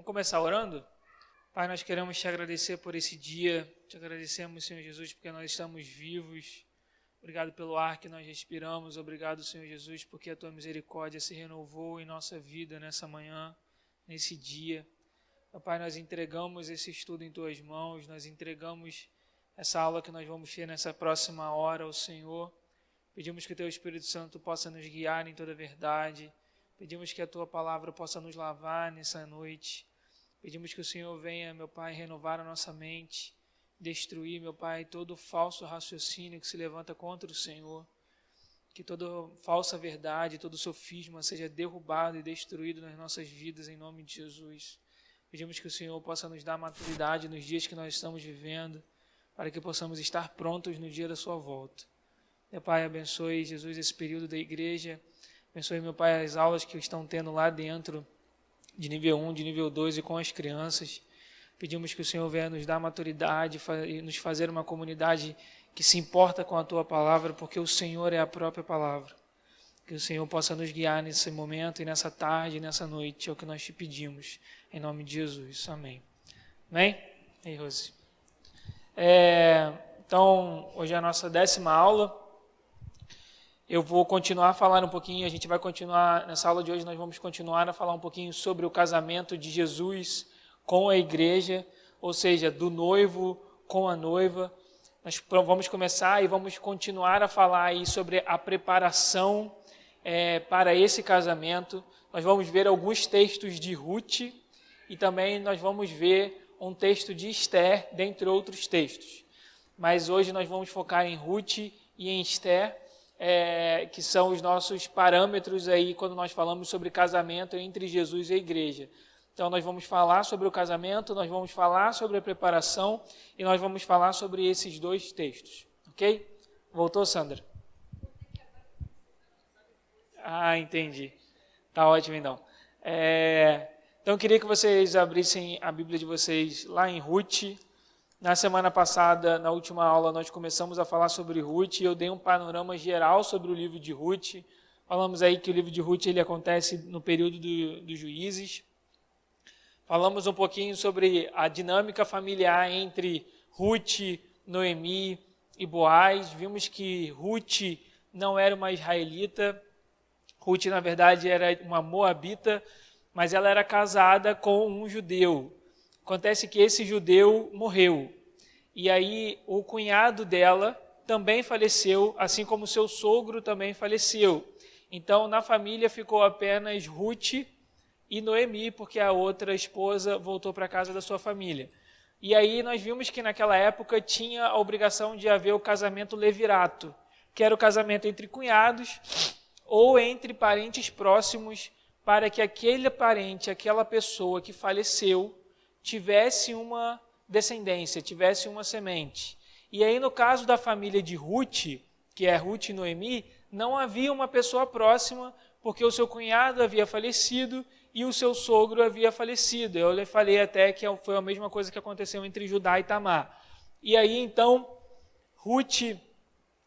começar orando? Pai, nós queremos te agradecer por esse dia, te agradecemos, Senhor Jesus, porque nós estamos vivos. Obrigado pelo ar que nós respiramos, obrigado, Senhor Jesus, porque a tua misericórdia se renovou em nossa vida nessa manhã, nesse dia. Pai, nós entregamos esse estudo em tuas mãos, nós entregamos essa aula que nós vamos ter nessa próxima hora ao Senhor. Pedimos que o teu Espírito Santo possa nos guiar em toda a verdade. Pedimos que a tua palavra possa nos lavar nessa noite. Pedimos que o Senhor venha, meu Pai, renovar a nossa mente, destruir, meu Pai, todo falso raciocínio que se levanta contra o Senhor. Que toda falsa verdade, todo sofisma seja derrubado e destruído nas nossas vidas, em nome de Jesus. Pedimos que o Senhor possa nos dar maturidade nos dias que nós estamos vivendo, para que possamos estar prontos no dia da sua volta. Meu Pai, abençoe, Jesus, esse período da igreja. Abençoe, meu Pai, as aulas que estão tendo lá dentro, de nível 1, de nível 2 e com as crianças. Pedimos que o Senhor venha nos dar maturidade e nos fazer uma comunidade que se importa com a tua palavra, porque o Senhor é a própria palavra. Que o Senhor possa nos guiar nesse momento e nessa tarde e nessa noite, é o que nós te pedimos, em nome de Jesus. Amém. Amém? E aí, Rose? Então, hoje é a nossa 10ª aula. Eu vou continuar a falar um pouquinho, a gente vai continuar, nessa aula de hoje nós vamos continuar a falar um pouquinho sobre o casamento de Jesus com a igreja, ou seja, do noivo com a noiva. Nós vamos começar e vamos continuar a falar aí sobre a preparação para esse casamento. Nós vamos ver alguns textos de Ruth e também nós vamos ver um texto de Esther, dentre outros textos. Mas hoje nós vamos focar em Ruth e em Esther, que são os nossos parâmetros aí quando nós falamos sobre casamento entre Jesus e a igreja. Então nós vamos falar sobre o casamento, nós vamos falar sobre a preparação e nós vamos falar sobre esses dois textos, ok? Voltou, Sandra? Entendi. Tá ótimo então. Então eu queria que vocês abrissem a Bíblia de vocês lá em Ruth. Na semana passada, na última aula, nós começamos a falar sobre Ruth e eu dei um panorama geral sobre o livro de Ruth. Falamos aí que o livro de Ruth ele acontece no período dos juízes. Falamos um pouquinho sobre a dinâmica familiar entre Ruth, Noemi e Boaz. Vimos que Ruth não era uma israelita. Ruth, na verdade, era uma moabita, mas ela era casada com um judeu. Acontece que esse judeu morreu, e aí o cunhado dela também faleceu, assim como seu sogro também faleceu. Então, na família ficou apenas Ruth e Noemi, porque a outra esposa voltou para a casa da sua família. E aí nós vimos que naquela época tinha a obrigação de haver o casamento levirato, que era o casamento entre cunhados ou entre parentes próximos, para que aquele parente, aquela pessoa que faleceu, tivesse uma descendência, tivesse uma semente. E aí no caso da família de Ruth, que é Ruth e Noemi, não havia uma pessoa próxima, porque o seu cunhado havia falecido e o seu sogro havia falecido. Eu lhe falei até que foi a mesma coisa que aconteceu entre Judá e Tamar. E aí então Ruth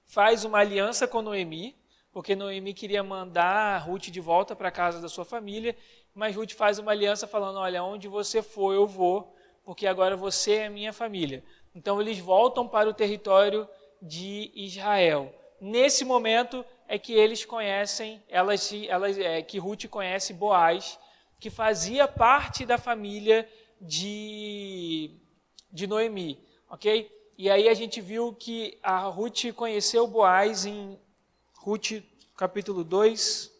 faz uma aliança com Noemi, porque Noemi queria mandar Ruth de volta para a casa da sua família, mas Ruth faz uma aliança falando, olha, onde você for eu vou, porque agora você é minha família. Então eles voltam para o território de Israel. Nesse momento é que eles conhecem, que Ruth conhece Boaz, que fazia parte da família de Noemi, ok? E aí a gente viu que a Ruth conheceu Boaz em Ruth capítulo 2,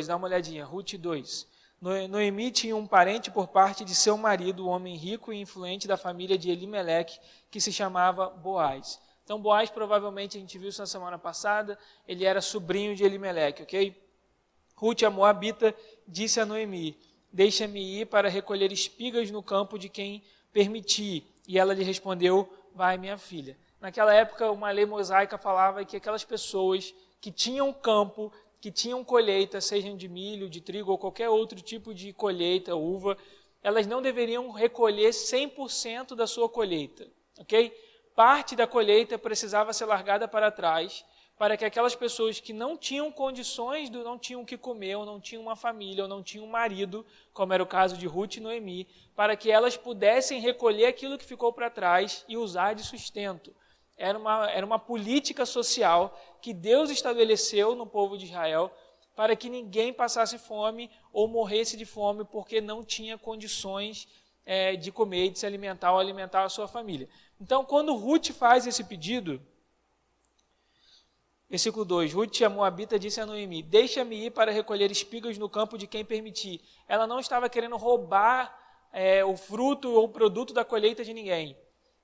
dá uma olhadinha, Ruth 2. Noemi tinha um parente por parte de seu marido, um homem rico e influente da família de Elimeleque, que se chamava Boaz. Então Boaz, provavelmente, a gente viu isso na semana passada, ele era sobrinho de Elimeleque, ok? Ruth, a moabita, disse a Noemi, deixa-me ir para recolher espigas no campo de quem permitir. E ela lhe respondeu, vai, minha filha. Naquela época, uma lei mosaica falava que aquelas pessoas que tinham campo, que tinham colheita, sejam de milho, de trigo ou qualquer outro tipo de colheita, uva, elas não deveriam recolher 100% da sua colheita, ok? Parte da colheita precisava ser largada para trás, para que aquelas pessoas que não tinham condições, não tinham o que comer, ou não tinham uma família, ou não tinham um marido, como era o caso de Ruth e Noemi, para que elas pudessem recolher aquilo que ficou para trás e usar de sustento. Era uma política social que Deus estabeleceu no povo de Israel para que ninguém passasse fome ou morresse de fome porque não tinha condições de comer, de se alimentar ou alimentar a sua família. Então, quando Ruth faz esse pedido, versículo 2, Ruth, a Moabita, disse a Noemi, deixa-me ir para recolher espigas no campo de quem permitir. Ela não estava querendo roubar o fruto ou o produto da colheita de ninguém.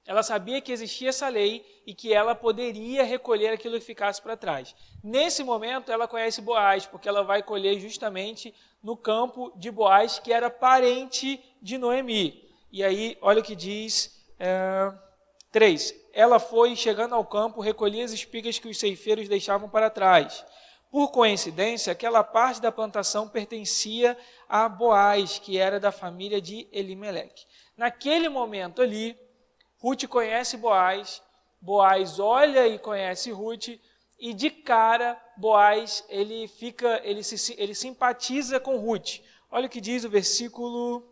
Ela sabia que existia essa lei e que ela poderia recolher aquilo que ficasse para trás. Nesse momento, ela conhece Boaz, porque ela vai colher justamente no campo de Boaz, que era parente de Noemi. E aí, olha o que diz 3. Ela foi, chegando ao campo, recolhia as espigas que os ceifeiros deixavam para trás. Por coincidência, aquela parte da plantação pertencia a Boaz, que era da família de Elimeleque. Naquele momento ali, Ruth conhece Boaz, Boaz olha e conhece Ruth, e de cara, Boaz ele simpatiza com Ruth. Olha o que diz o versículo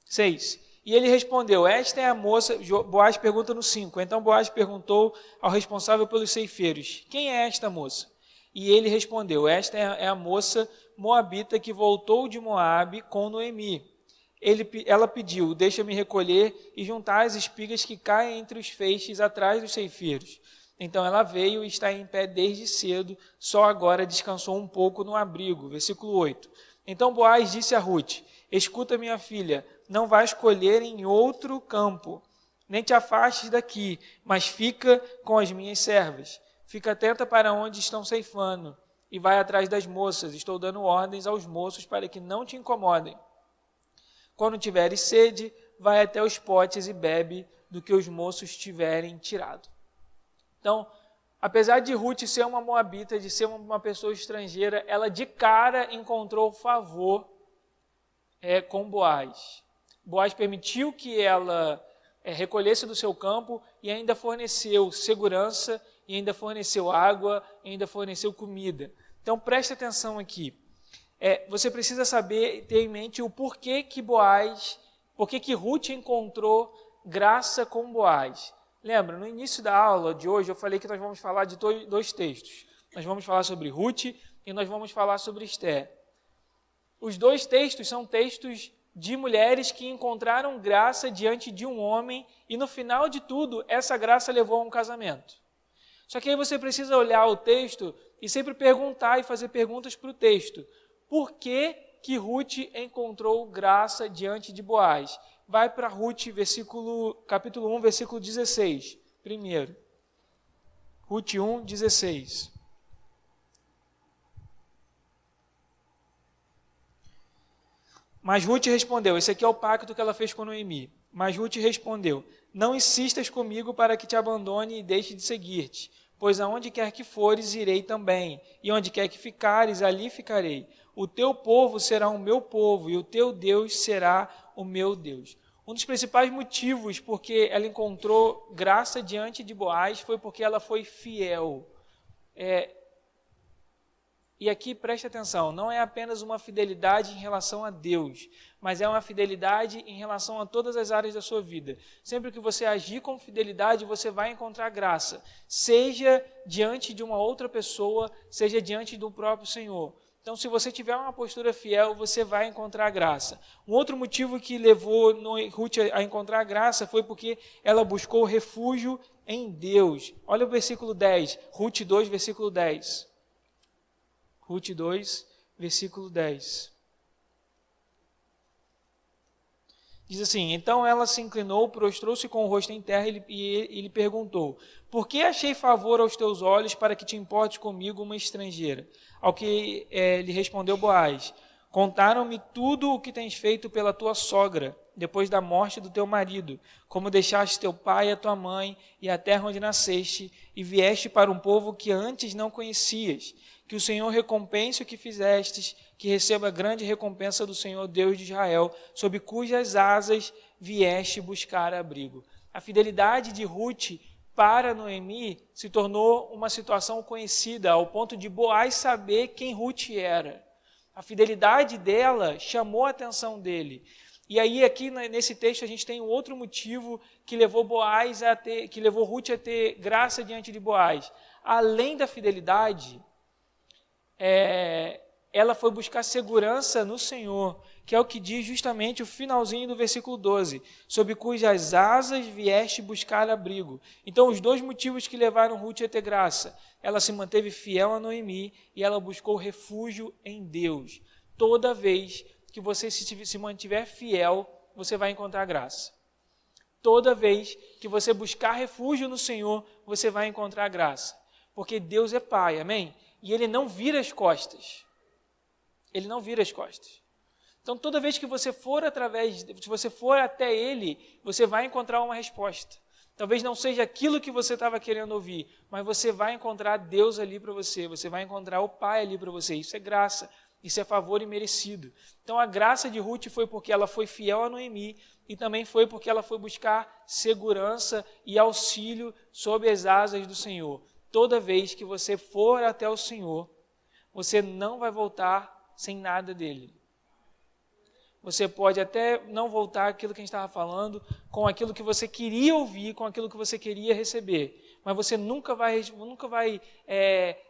6. E ele respondeu, esta é a moça, Boaz pergunta no 5, então Boaz perguntou ao responsável pelos ceifeiros, quem é esta moça? E ele respondeu, esta é a moça moabita que voltou de Moabe com Noemi. Ela pediu, deixa-me recolher e juntar as espigas que caem entre os feixes atrás dos ceifeiros. Então ela veio e está em pé desde cedo, só agora descansou um pouco no abrigo. Versículo 8. Então Boaz disse a Ruth, escuta minha filha, não vais colher em outro campo, nem te afastes daqui, mas fica com as minhas servas. Fica atenta para onde estão ceifando e vai atrás das moças. Estou dando ordens aos moços para que não te incomodem. Quando tiveres sede, vai até os potes e bebe do que os moços tiverem tirado. Então, apesar de Ruth ser uma moabita, de ser uma pessoa estrangeira, ela de cara encontrou favor com Boaz. Boaz permitiu que ela recolhesse do seu campo e ainda forneceu segurança, e ainda forneceu água, e ainda forneceu comida. Então, preste atenção aqui. Você precisa saber, ter em mente o porquê que Ruth encontrou graça com Boaz. Lembra, no início da aula de hoje, eu falei que nós vamos falar de dois textos. Nós vamos falar sobre Ruth e nós vamos falar sobre Esther. Os dois textos são textos de mulheres que encontraram graça diante de um homem e no final de tudo, essa graça levou a um casamento. Só que aí você precisa olhar o texto e sempre perguntar e fazer perguntas para o texto. Por que que Ruth encontrou graça diante de Boaz? Vai para Ruth, capítulo 1, versículo 16, primeiro. Ruth 1, 16. Mas Ruth respondeu, esse aqui é o pacto que ela fez com Noemi. Mas Ruth respondeu, não insistas comigo para que te abandone e deixe de seguir-te, pois aonde quer que fores, irei também, e onde quer que ficares, ali ficarei. O teu povo será o meu povo, e o teu Deus será o meu Deus. Um dos principais motivos porque ela encontrou graça diante de Boaz foi porque ela foi fiel. E aqui preste atenção, não é apenas uma fidelidade em relação a Deus, mas é uma fidelidade em relação a todas as áreas da sua vida. Sempre que você agir com fidelidade, você vai encontrar graça, seja diante de uma outra pessoa, seja diante do próprio Senhor. Então, se você tiver uma postura fiel, você vai encontrar graça. Um outro motivo que levou Ruth a encontrar graça foi porque ela buscou refúgio em Deus. Olha o versículo 10, Ruth 2, versículo 10. Ruth 2, versículo 10. Diz assim, então ela se inclinou, prostrou-se com o rosto em terra e lhe perguntou, por que achei favor aos teus olhos para que te importes comigo uma estrangeira? Ao que lhe respondeu Boaz, contaram-me tudo o que tens feito pela tua sogra, depois da morte do teu marido, como deixaste teu pai e a tua mãe e a terra onde nasceste, e vieste para um povo que antes não conhecias. Que o Senhor recompense o que fizestes, que receba grande recompensa do Senhor Deus de Israel, sob cujas asas vieste buscar abrigo. A fidelidade de Ruth para Noemi, se tornou uma situação conhecida, ao ponto de Boaz saber quem Ruth era. A fidelidade dela chamou a atenção dele. E aí, aqui nesse texto, a gente tem um outro motivo que levou Ruth a ter graça diante de Boaz. Além da fidelidade, ela foi buscar segurança no Senhor, que é o que diz justamente o finalzinho do versículo 12, sob cujas asas vieste buscar abrigo. Então, os dois motivos que levaram Ruth a ter graça: ela se manteve fiel a Noemi e ela buscou refúgio em Deus. Toda vez que você se mantiver fiel, você vai encontrar graça. Toda vez que você buscar refúgio no Senhor, você vai encontrar graça. Porque Deus é Pai, amém? E Ele não vira as costas. Ele não vira as costas. Então, toda vez que você for até Ele, você vai encontrar uma resposta. Talvez não seja aquilo que você estava querendo ouvir, mas você vai encontrar Deus ali para você, você vai encontrar o Pai ali para você. Isso é graça, isso é favor imerecido. Então, a graça de Ruth foi porque ela foi fiel a Noemi e também foi porque ela foi buscar segurança e auxílio sob as asas do Senhor. Toda vez que você for até o Senhor, você não vai voltar sem nada dele. Você pode até não voltar aquilo que a gente estava falando, com aquilo que você queria ouvir, com aquilo que você queria receber. Mas você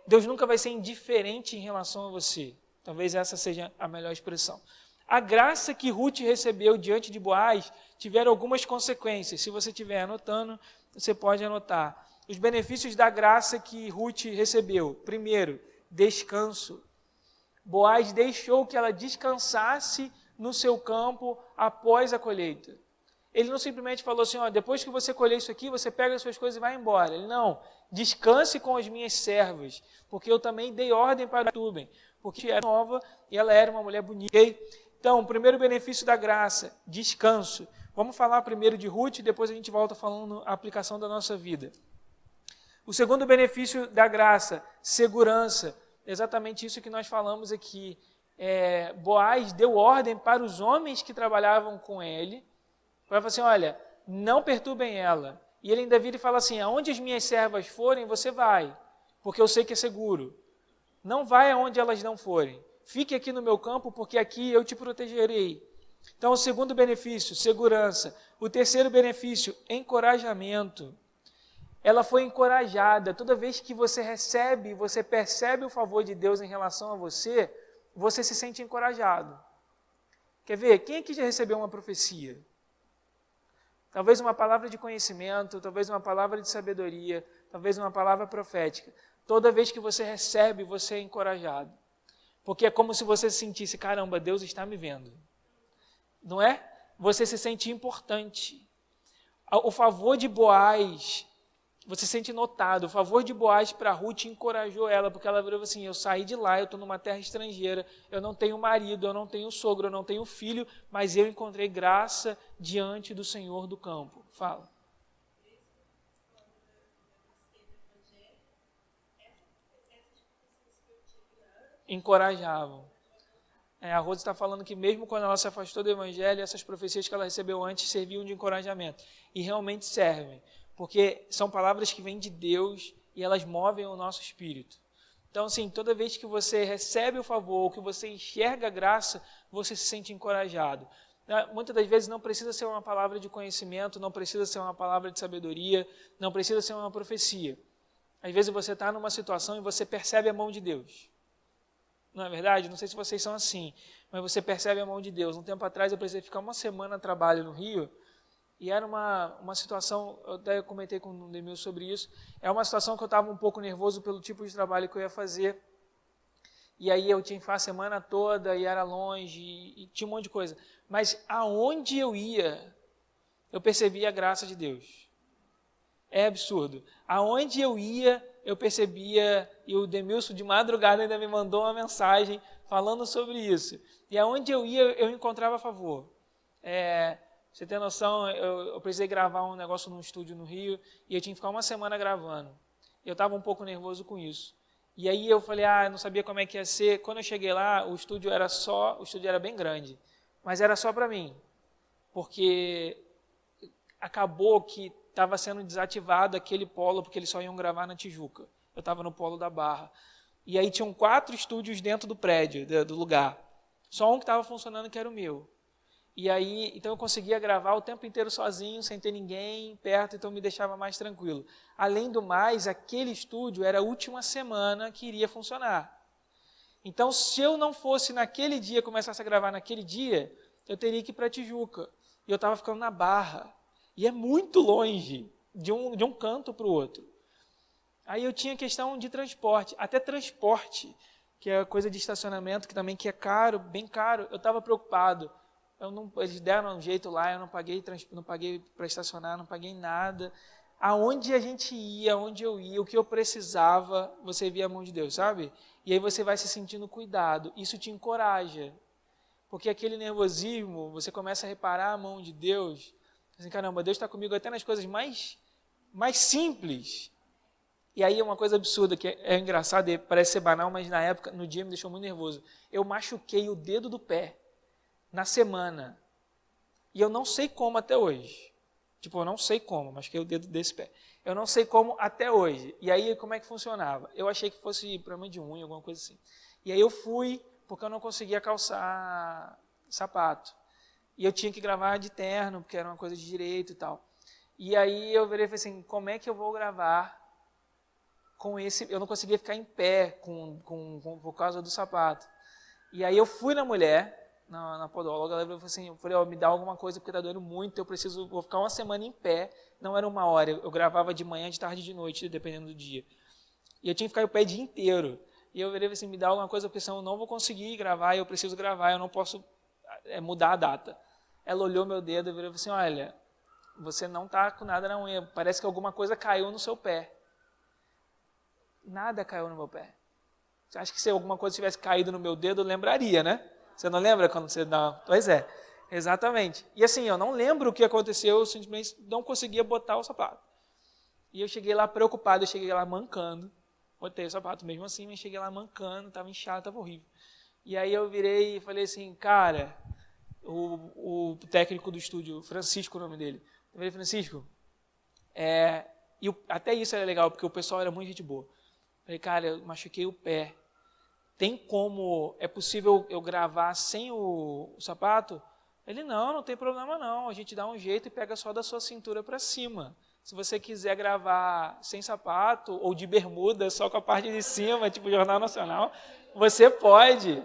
Deus nunca vai ser indiferente em relação a você. Talvez essa seja a melhor expressão. A graça que Ruth recebeu diante de Boaz tiveram algumas consequências. Se você estiver anotando, você pode anotar. Os benefícios da graça que Ruth recebeu. Primeiro, descanso. Boaz deixou que ela descansasse no seu campo após a colheita. Ele não simplesmente falou assim, depois que você colher isso aqui, você pega as suas coisas e vai embora. Ele não, descanse com as minhas servas, porque eu também dei ordem para Tubem, porque era nova e ela era uma mulher bonita. Então, o primeiro benefício da graça, descanso. Vamos falar primeiro de Ruth e depois a gente volta falando a aplicação da nossa vida. O segundo benefício da graça, segurança. Exatamente isso que nós falamos aqui. Boaz deu ordem para os homens que trabalhavam com ele, para falar assim, olha, não perturbem ela. E ele ainda vira e fala assim, aonde as minhas servas forem, você vai, porque eu sei que é seguro. Não vai aonde elas não forem. Fique aqui no meu campo, porque aqui eu te protegerei. Então, o segundo benefício, segurança. O terceiro benefício, encorajamento. Ela foi encorajada. Toda vez que você percebe o favor de Deus em relação a você, você se sente encorajado. Quer ver? Quem aqui já recebeu uma profecia? Talvez uma palavra de conhecimento, talvez uma palavra de sabedoria, talvez uma palavra profética. Toda vez que você recebe, você é encorajado. Porque é como se você se sentisse, caramba, Deus está me vendo. Não é? Você se sente importante. O favor de Boaz, você se sente notado. O favor de Boaz para Ruth encorajou ela, porque ela virou assim, eu saí de lá, eu estou numa terra estrangeira, eu não tenho marido, eu não tenho sogro, eu não tenho filho, mas eu encontrei graça diante do Senhor do campo. Fala. Encorajavam. A Rose está falando que mesmo quando ela se afastou do Evangelho, essas profecias que ela recebeu antes serviam de encorajamento. E realmente servem. Porque são palavras que vêm de Deus e elas movem o nosso espírito. Então, assim, toda vez que você recebe o favor, que você enxerga a graça, você se sente encorajado. Muitas das vezes não precisa ser uma palavra de conhecimento, não precisa ser uma palavra de sabedoria, não precisa ser uma profecia. Às vezes você está numa situação e você percebe a mão de Deus. Não é verdade? Não sei se vocês são assim, mas você percebe a mão de Deus. Um tempo atrás eu precisei ficar uma semana a trabalho no Rio, e era uma situação, eu até comentei com o Demil sobre isso, é uma situação que eu estava um pouco nervoso pelo tipo de trabalho que eu ia fazer, e aí eu tinha que ficar a semana toda, e era longe, e tinha um monte de coisa. Mas aonde eu ia, eu percebia a graça de Deus. É absurdo. Aonde eu ia, eu percebia, e o Demilson de madrugada ainda me mandou uma mensagem falando sobre isso. E aonde eu ia, eu encontrava favor. Você tem noção, eu precisei gravar um negócio num estúdio no Rio, e eu tinha que ficar uma semana gravando. Eu estava um pouco nervoso com isso. E aí eu falei, eu não sabia como é que ia ser. Quando eu cheguei lá, o estúdio era bem grande, mas era só para mim. Porque acabou que estava sendo desativado aquele polo, porque eles só iam gravar na Tijuca. Eu estava no polo da Barra. E aí tinham 4 estúdios dentro do prédio, do lugar. Só um que estava funcionando, que era o meu. E aí, então eu conseguia gravar o tempo inteiro sozinho, sem ter ninguém perto, então me deixava mais tranquilo. Além do mais, aquele estúdio era a última semana que iria funcionar. Então, se eu não fosse naquele dia, começasse a gravar naquele dia, eu teria que ir para Tijuca. E eu estava ficando na Barra. E é muito longe, de um canto para o outro. Aí eu tinha questão de transporte, até transporte, que é coisa de estacionamento, que também que é caro, bem caro. Eu estava preocupado. Eles deram um jeito lá, eu não paguei para estacionar, não paguei nada. Aonde a gente ia, aonde eu ia, o que eu precisava, você via a mão de Deus, sabe? E aí você vai se sentindo cuidado. Isso te encoraja. Porque aquele nervosismo, você começa a reparar a mão de Deus. Assim, caramba, Deus está comigo até nas coisas mais simples. E aí é uma coisa absurda, que é engraçado, parece ser banal, mas na época, no dia me deixou muito nervoso. Eu machuquei o dedo do pé na semana. E eu não sei como até hoje. Tipo, eu não sei como, machuquei o dedo desse pé. Eu não sei como até hoje. E aí, como é que funcionava? Eu achei que fosse problema de unha, alguma coisa assim. E aí eu fui, porque eu não conseguia calçar sapato. E eu tinha que gravar de terno, porque era uma coisa de direito e tal. E aí eu virei e falei assim, como é que eu vou gravar com esse... Eu não conseguia ficar em pé por causa do sapato. E aí eu fui na mulher, na podóloga, ela falou assim, eu falei, me dá alguma coisa porque tá doendo muito, vou ficar uma semana em pé, não era 1 hora, eu gravava de manhã, de tarde, de noite, dependendo do dia. E eu tinha que ficar em pé o dia inteiro. E eu virei assim, me dá alguma coisa, porque senão eu não vou conseguir gravar, eu preciso gravar, eu não posso mudar a data. Ela olhou meu dedo e virou assim, olha, você não tá com nada na unha, parece que alguma coisa caiu no seu pé. Nada caiu no meu pé. Você acha que se alguma coisa tivesse caído no meu dedo, eu lembraria, né? Você não lembra quando você dá... Pois é, exatamente. E assim, eu não lembro o que aconteceu, eu simplesmente não conseguia botar o sapato. E eu cheguei lá preocupado, eu cheguei lá mancando. Botei o sapato mesmo assim, mas cheguei lá mancando, estava inchado, estava horrível. E aí eu virei e falei assim, cara, o técnico do estúdio, Francisco, o nome dele. Eu falei, Francisco, até isso era legal, porque o pessoal era muito gente boa. Eu falei, cara, eu machuquei o pé. É possível eu gravar sem o sapato? Ele, não tem problema não, a gente dá um jeito e pega só da sua cintura para cima. Se você quiser gravar sem sapato ou de bermuda, só com a parte de cima, tipo Jornal Nacional, você pode.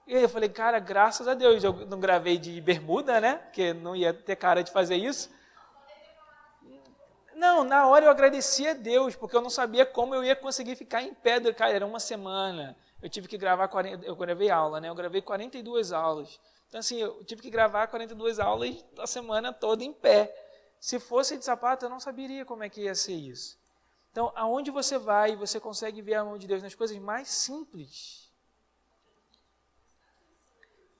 E aí eu falei, cara, graças a Deus, eu não gravei de bermuda, né? Porque não ia ter cara de fazer isso. Não, na hora eu agradeci a Deus, porque eu não sabia como eu ia conseguir ficar em pé. Cara, era 1 semana. Eu tive que gravar, eu gravei aula, né? Eu gravei 42 aulas. Então, assim, eu tive que gravar 42 aulas a semana toda em pé. Se fosse de sapato, eu não saberia como é que ia ser isso. Então, aonde você vai, você consegue ver a mão de Deus nas coisas mais simples.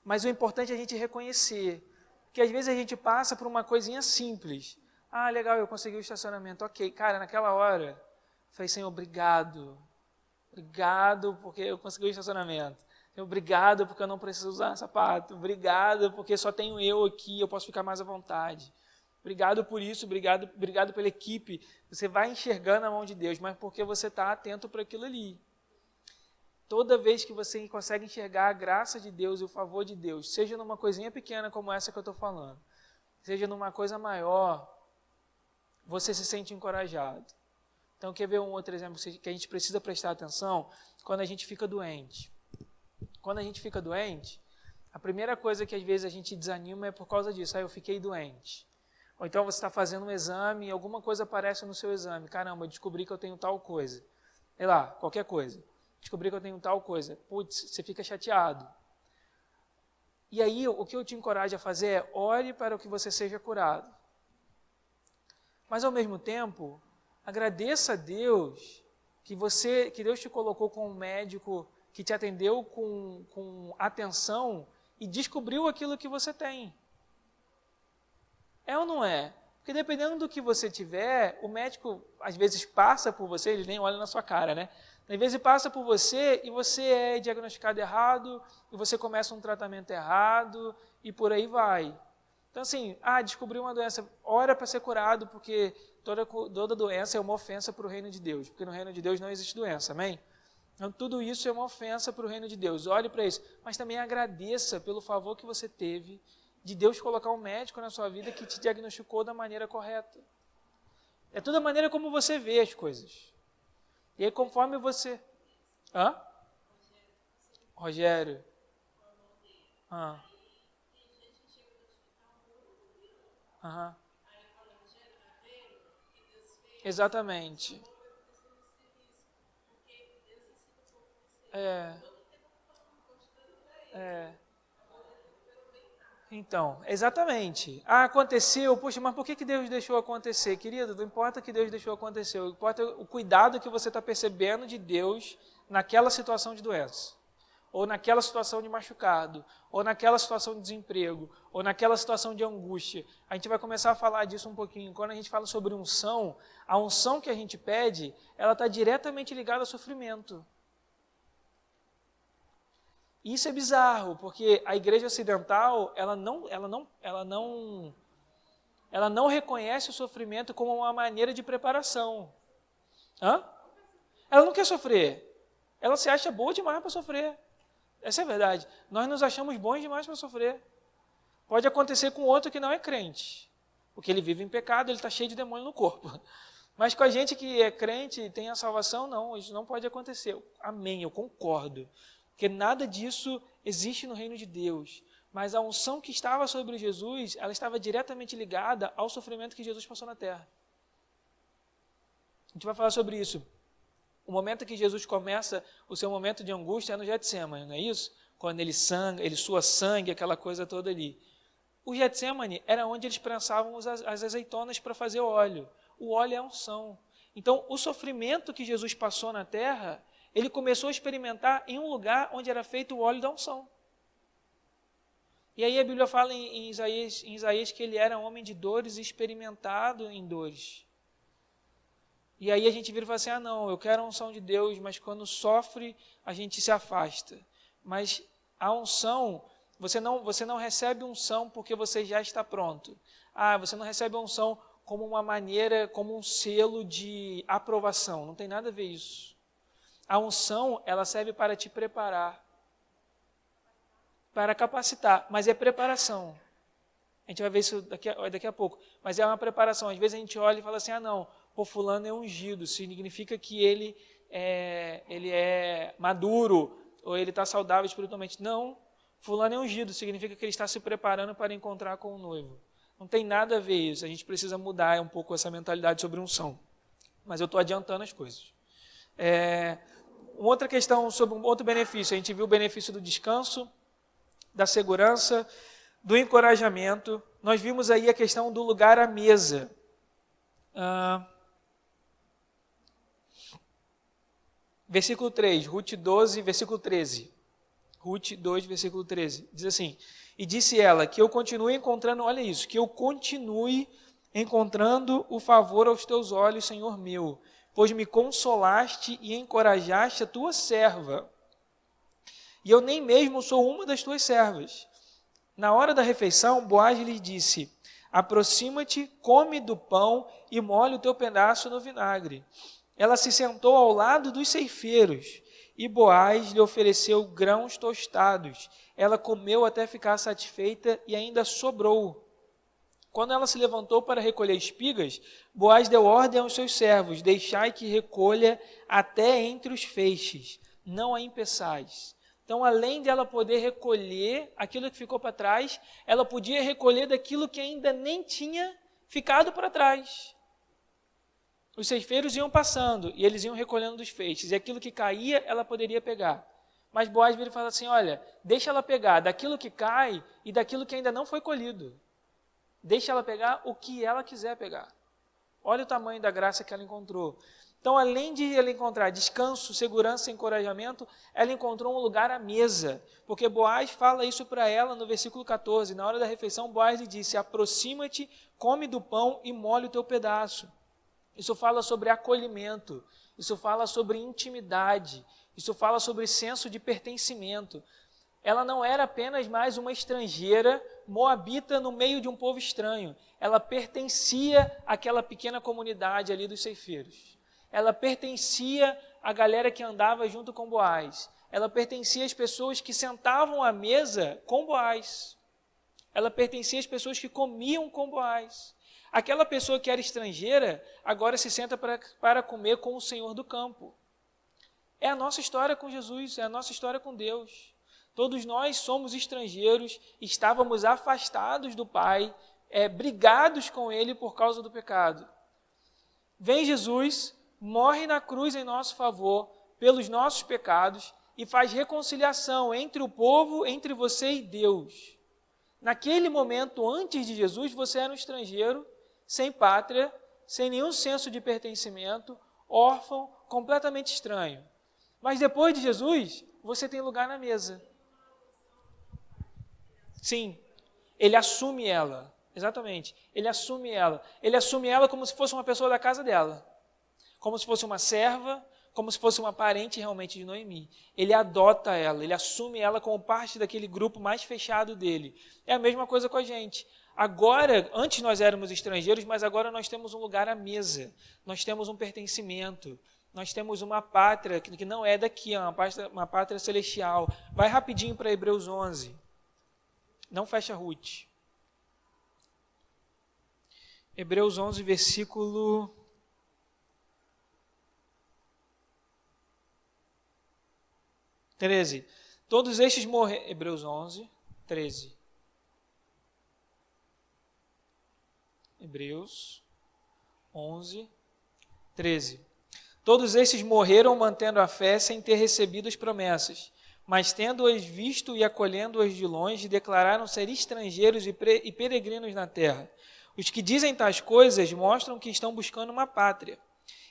Mas o importante é a gente reconhecer. Porque às vezes a gente passa por uma coisinha simples. Ah, legal, eu consegui o estacionamento. Ok, cara, naquela hora, eu falei, Senhor, obrigado. Obrigado porque eu consegui o estacionamento. Obrigado porque eu não preciso usar sapato. Obrigado porque só tenho eu aqui, eu posso ficar mais à vontade. Obrigado por isso, obrigado pela equipe. Você vai enxergando a mão de Deus, mas porque você está atento para aquilo ali. Toda vez que você consegue enxergar a graça de Deus e o favor de Deus, seja numa coisinha pequena como essa que eu estou falando, seja numa coisa maior, você se sente encorajado. Então, quer ver um outro exemplo que a gente precisa prestar atenção? Quando a gente fica doente. Quando a gente fica doente, a primeira coisa que às vezes a gente desanima é por causa disso. Eu fiquei doente. Ou então você está fazendo um exame e alguma coisa aparece no seu exame. Caramba, eu descobri que eu tenho tal coisa. Sei lá, qualquer coisa. Descobri que eu tenho tal coisa. Putz, você fica chateado. E aí, o que eu te encorajo a fazer é ore para que você seja curado. Mas, ao mesmo tempo, agradeça a Deus que Deus te colocou como um médico que te atendeu com atenção e descobriu aquilo que você tem. É ou não é? Porque dependendo do que você tiver, o médico às vezes passa por você, ele nem olha na sua cara, né? Às vezes passa por você e você é diagnosticado errado, e você começa um tratamento errado, e por aí vai. Então assim, descobriu uma doença, ora para ser curado, porque toda doença é uma ofensa para o reino de Deus, porque no reino de Deus não existe doença, amém? Então tudo isso é uma ofensa para o reino de Deus, olhe para isso, mas também agradeça pelo favor que você teve de Deus colocar um médico na sua vida que te diagnosticou da maneira correta. É toda a maneira como você vê as coisas. E aí conforme você... Rogério. Exatamente. Então, exatamente. Aconteceu, poxa, mas por que Deus deixou acontecer? Querido, não importa que Deus deixou acontecer, importa o cuidado que você está percebendo de Deus naquela situação de doença, ou naquela situação de machucado, ou naquela situação de desemprego, ou naquela situação de angústia. A gente vai começar a falar disso um pouquinho. Quando a gente fala sobre unção, a unção que a gente pede, ela está diretamente ligada ao sofrimento. Isso é bizarro, porque a igreja ocidental, ela não reconhece o sofrimento como uma maneira de preparação. Ela não quer sofrer. Ela se acha boa demais para sofrer. Essa é a verdade. Nós nos achamos bons demais para sofrer. Pode acontecer com outro que não é crente, porque ele vive em pecado, ele está cheio de demônio no corpo. Mas com a gente que é crente e tem a salvação, não, isso não pode acontecer. Amém, eu concordo. Porque nada disso existe no reino de Deus. Mas a unção que estava sobre Jesus, ela estava diretamente ligada ao sofrimento que Jesus passou na terra. A gente vai falar sobre isso. O momento que Jesus começa o seu momento de angústia é no Getsemane, não é isso? Quando ele sua sangue, aquela coisa toda ali. O Getsemane era onde eles prensavam as azeitonas para fazer óleo. O óleo é a unção. Então, o sofrimento que Jesus passou na terra, ele começou a experimentar em um lugar onde era feito o óleo da unção. E aí a Bíblia fala em Isaías que ele era homem de dores e experimentado em dores. E aí a gente vira e fala assim, não, eu quero a unção de Deus, mas quando sofre, a gente se afasta. Mas a unção, você não recebe unção porque você já está pronto. Você não recebe a unção como uma maneira, como um selo de aprovação. Não tem nada a ver isso. A unção, ela serve para te preparar, para capacitar, mas é preparação. A gente vai ver isso daqui a pouco. Mas é uma preparação. Às vezes a gente olha e fala assim, não, fulano é ungido, significa que ele é maduro, ou ele está saudável espiritualmente. Não, fulano é ungido, significa que ele está se preparando para encontrar com o noivo. Não tem nada a ver isso, a gente precisa mudar um pouco essa mentalidade sobre unção. Mas eu estou adiantando as coisas. Uma outra questão sobre um outro benefício, a gente viu o benefício do descanso, da segurança, do encorajamento. Nós vimos aí a questão do lugar à mesa. Versículo 3, Ruth 12, versículo 13. Ruth 2, versículo 13. Diz assim, e disse ela, que eu continue encontrando, olha isso, que eu continue encontrando o favor aos teus olhos, Senhor meu, pois me consolaste e encorajaste a tua serva. E eu nem mesmo sou uma das tuas servas. Na hora da refeição, Boaz lhe disse, aproxima-te, come do pão e molhe o teu pedaço no vinagre. Ela se sentou ao lado dos ceifeiros, e Boaz lhe ofereceu grãos tostados. Ela comeu até ficar satisfeita e ainda sobrou. Quando ela se levantou para recolher espigas, Boaz deu ordem aos seus servos, deixai que recolha até entre os feixes, não a impeçais. Então, além de ela poder recolher aquilo que ficou para trás, ela podia recolher daquilo que ainda nem tinha ficado para trás. Os ceifeiros iam passando e eles iam recolhendo dos feixes, e aquilo que caía, ela poderia pegar. Mas Boaz vira e fala assim, olha, deixa ela pegar daquilo que cai e daquilo que ainda não foi colhido. Deixa ela pegar o que ela quiser pegar. Olha o tamanho da graça que ela encontrou. Então, além de ela encontrar descanso, segurança e encorajamento, ela encontrou um lugar à mesa, porque Boaz fala isso para ela no versículo 14. Na hora da refeição, Boaz lhe disse, aproxima-te, come do pão e molhe o teu pedaço. Isso fala sobre acolhimento, isso fala sobre intimidade, isso fala sobre senso de pertencimento. Ela não era apenas mais uma estrangeira moabita no meio de um povo estranho. Ela pertencia àquela pequena comunidade ali dos ceifeiros. Ela pertencia à galera que andava junto com Boaz. Ela pertencia às pessoas que sentavam à mesa com Boaz. Ela pertencia às pessoas que comiam com Boaz. Aquela pessoa que era estrangeira, agora se senta para comer com o Senhor do campo. É a nossa história com Jesus, é a nossa história com Deus. Todos nós somos estrangeiros, estávamos afastados do Pai, brigados com Ele por causa do pecado. Vem Jesus, morre na cruz em nosso favor, pelos nossos pecados, e faz reconciliação entre o povo, entre você e Deus. Naquele momento, antes de Jesus, você era um estrangeiro, sem pátria, sem nenhum senso de pertencimento, órfão, completamente estranho. Mas depois de Jesus, você tem lugar na mesa. Sim, ele assume ela, exatamente, ele assume ela. Ele assume ela como se fosse uma pessoa da casa dela, como se fosse uma serva, como se fosse uma parente realmente de Noemi. Ele adota ela, ele assume ela como parte daquele grupo mais fechado dele. É a mesma coisa com a gente. Agora, antes nós éramos estrangeiros, mas agora nós temos um lugar à mesa, nós temos um pertencimento, nós temos uma pátria que não é daqui, é uma pátria celestial. Vai rapidinho para Hebreus 11, não fecha Ruth. Hebreus 11, versículo 13. Todos estes morreram. Hebreus 11, 13. Hebreus 11, 13. Todos estes morreram mantendo a fé sem ter recebido as promessas, mas tendo-as visto e acolhendo-as de longe, declararam ser estrangeiros e peregrinos na terra. Os que dizem tais coisas mostram que estão buscando uma pátria.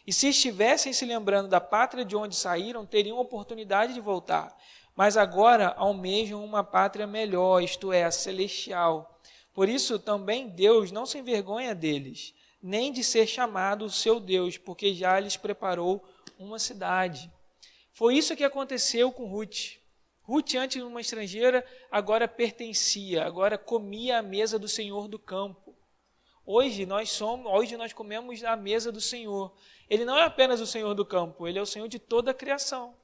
E se estivessem se lembrando da pátria de onde saíram, teriam oportunidade de voltar. Mas agora almejam uma pátria melhor, isto é, a celestial. Por isso também Deus não se envergonha deles, nem de ser chamado o seu Deus, porque já lhes preparou uma cidade. Foi isso que aconteceu com Ruth. Ruth, antes de uma estrangeira, agora pertencia, agora comia à mesa do Senhor do campo. Hoje nós comemos à mesa do Senhor. Ele não é apenas o Senhor do campo, ele é o Senhor de toda a criação.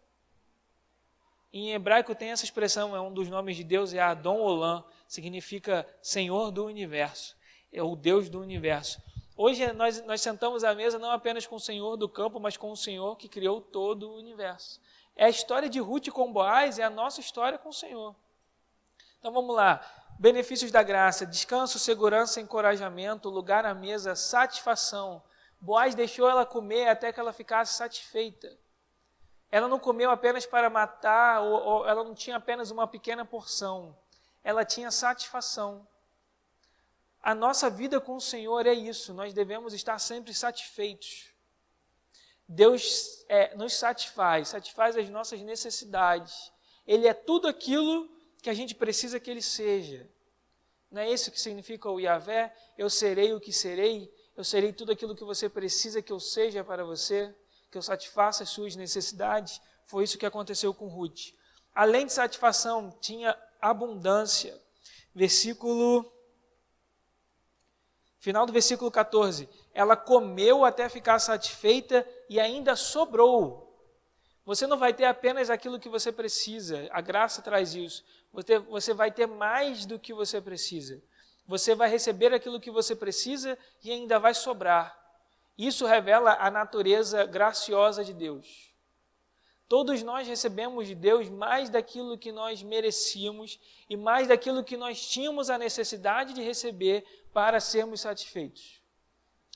Em hebraico tem essa expressão, é um dos nomes de Deus, é Adon Olam, significa Senhor do universo, é o Deus do universo. Hoje nós sentamos à mesa não apenas com o Senhor do campo, mas com o Senhor que criou todo o universo. É a história de Ruth com Boaz, é a nossa história com o Senhor. Então vamos lá. Benefícios da graça: descanso, segurança, encorajamento, lugar à mesa, satisfação. Boaz deixou ela comer até que ela ficasse satisfeita. Ela não comeu apenas para matar, ou ela não tinha apenas uma pequena porção. Ela tinha satisfação. A nossa vida com o Senhor é isso, nós devemos estar sempre satisfeitos. Deus nos satisfaz as nossas necessidades. Ele é tudo aquilo que a gente precisa que Ele seja. Não é isso que significa o Yahvé? Eu serei o que serei, eu serei tudo aquilo que você precisa que eu seja para você, que eu satisfaça as suas necessidades. Foi isso que aconteceu com Ruth. Além de satisfação, tinha abundância. Final do versículo 14. Ela comeu até ficar satisfeita e ainda sobrou. Você não vai ter apenas aquilo que você precisa. A graça traz isso. Você vai ter mais do que você precisa. Você vai receber aquilo que você precisa e ainda vai sobrar. Isso revela a natureza graciosa de Deus. Todos nós recebemos de Deus mais daquilo que nós merecíamos e mais daquilo que nós tínhamos a necessidade de receber para sermos satisfeitos.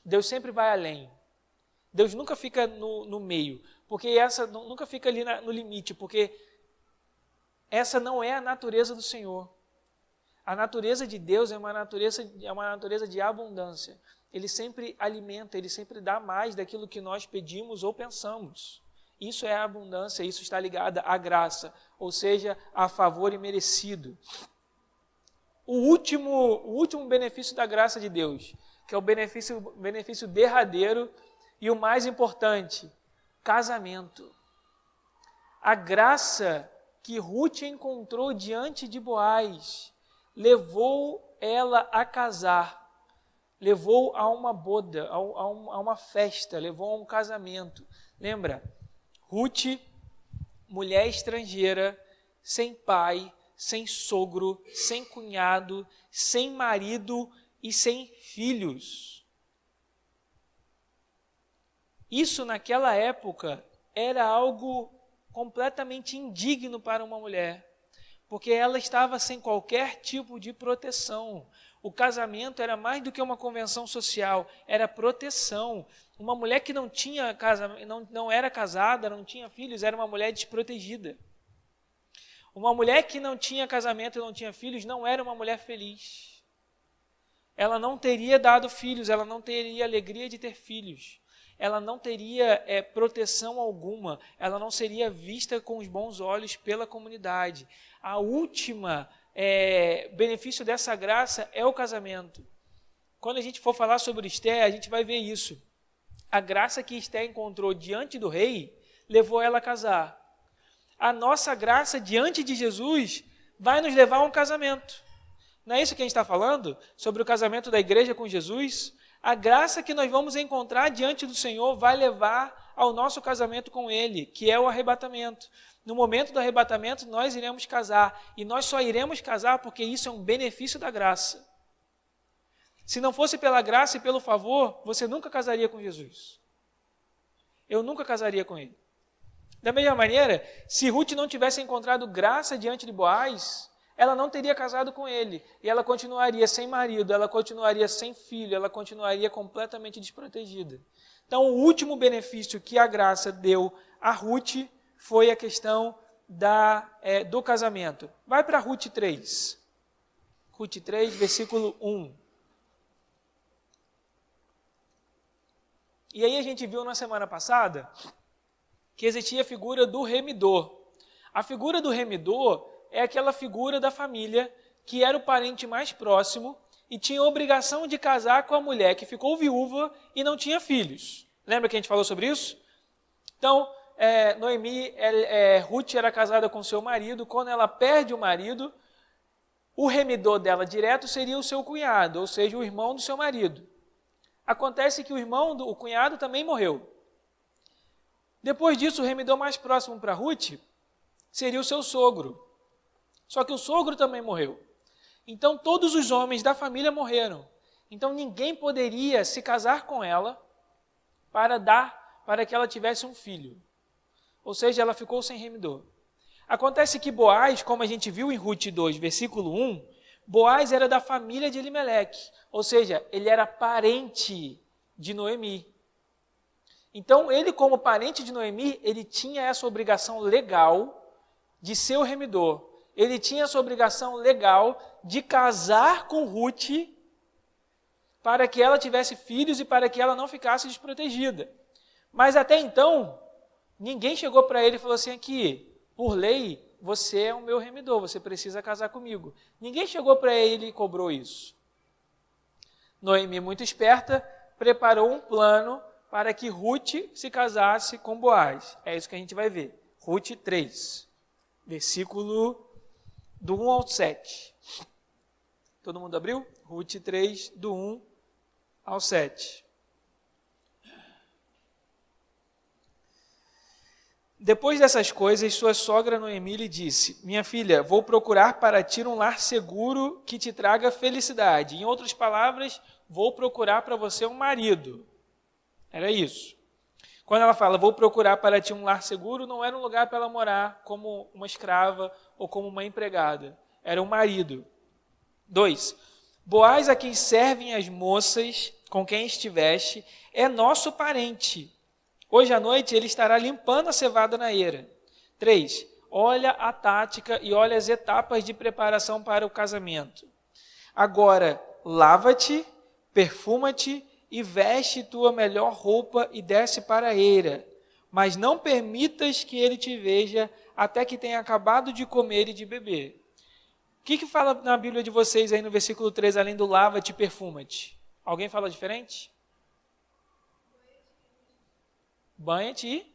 Deus sempre vai além. Deus nunca fica no meio, porque nunca fica ali no limite, porque essa não é a natureza do Senhor. A natureza de Deus é uma natureza de abundância. Ele sempre alimenta, Ele sempre dá mais daquilo que nós pedimos ou pensamos. Isso é a abundância, isso está ligado à graça, ou seja, a favor imerecido. O último benefício da graça de Deus, que é o benefício derradeiro e o mais importante, casamento. A graça que Ruth encontrou diante de Boaz, levou ela a casar, levou a uma boda, a uma festa, levou a um casamento. Lembra? Ruth, mulher estrangeira, sem pai, sem sogro, sem cunhado, sem marido e sem filhos. Isso naquela época era algo completamente indigno para uma mulher, porque ela estava sem qualquer tipo de proteção. O casamento era mais do que uma convenção social, era proteção. Uma mulher que não tinha não era casada, não tinha filhos, era uma mulher desprotegida. Uma mulher que não tinha casamento e não tinha filhos não era uma mulher feliz. Ela não teria dado filhos, ela não teria alegria de ter filhos. Ela não teria proteção alguma, ela não seria vista com os bons olhos pela comunidade. A última benefício dessa graça é o casamento. Quando a gente for falar sobre Esther, a gente vai ver isso. A graça que Esther encontrou diante do rei levou ela a casar. A nossa graça diante de Jesus vai nos levar a um casamento. Não é isso que a gente está falando? Sobre o casamento da igreja com Jesus? A graça que nós vamos encontrar diante do Senhor vai levar ao nosso casamento com Ele, que é o arrebatamento. No momento do arrebatamento, nós iremos casar. E nós só iremos casar porque isso é um benefício da graça. Se não fosse pela graça e pelo favor, você nunca casaria com Jesus. Eu nunca casaria com Ele. Da mesma maneira, se Ruth não tivesse encontrado graça diante de Boaz, ela não teria casado com ele. E ela continuaria sem marido, ela continuaria sem filho, ela continuaria completamente desprotegida. Então, o último benefício que a graça deu a Ruth foi a questão do casamento. Vai para Ruth 3. Ruth 3, versículo 1. E aí a gente viu na semana passada que existia a figura do remidor. A figura do remidor é aquela figura da família que era o parente mais próximo e tinha a obrigação de casar com a mulher que ficou viúva e não tinha filhos. Lembra que a gente falou sobre isso? Então, Ruth era casada com seu marido. Quando ela perde o marido, o remidor dela direto seria o seu cunhado, ou seja, o irmão do seu marido. Acontece que o cunhado também morreu. Depois disso, o remidor mais próximo para Ruth seria o seu sogro. Só que o sogro também morreu. Então, todos os homens da família morreram. Então, ninguém poderia se casar com ela para que ela tivesse um filho. Ou seja, ela ficou sem remidor. Acontece que Boaz, como a gente viu em Ruth 2, versículo 1, Boaz era da família de Elimeleque. Ou seja, ele era parente de Noemi. Então, ele como parente de Noemi, ele tinha essa obrigação legal de ser o remidor. Ele tinha essa obrigação legal de casar com Ruth para que ela tivesse filhos e para que ela não ficasse desprotegida. Mas até então, ninguém chegou para ele e falou assim, aqui, por lei, você é o meu remidor, você precisa casar comigo. Ninguém chegou para ele e cobrou isso. Noemi, muito esperta, preparou um plano para que Ruth se casasse com Boaz. É isso que a gente vai ver. Ruth 3, versículo do 1 ao 7. Todo mundo abriu? Ruth 3, do 1 ao 7. Depois dessas coisas, sua sogra Noemi lhe disse, minha filha, vou procurar para ti um lar seguro que te traga felicidade. Em outras palavras, vou procurar para você um marido. Era isso. Quando ela fala, vou procurar para ti um lar seguro, não era um lugar para ela morar como uma escrava ou como uma empregada. Era um marido. 2. Boaz, a quem servem as moças com quem estiveste, é nosso parente. Hoje à noite ele estará limpando a cevada na eira. 3. Olha a tática e olha as etapas de preparação para o casamento. Agora, lava-te, perfuma-te e veste tua melhor roupa e desce para a eira. Mas não permitas que ele te veja até que tenha acabado de comer e de beber. O que fala na Bíblia de vocês aí no versículo 3, além do lava-te e perfuma-te? Alguém fala diferente? Banha-te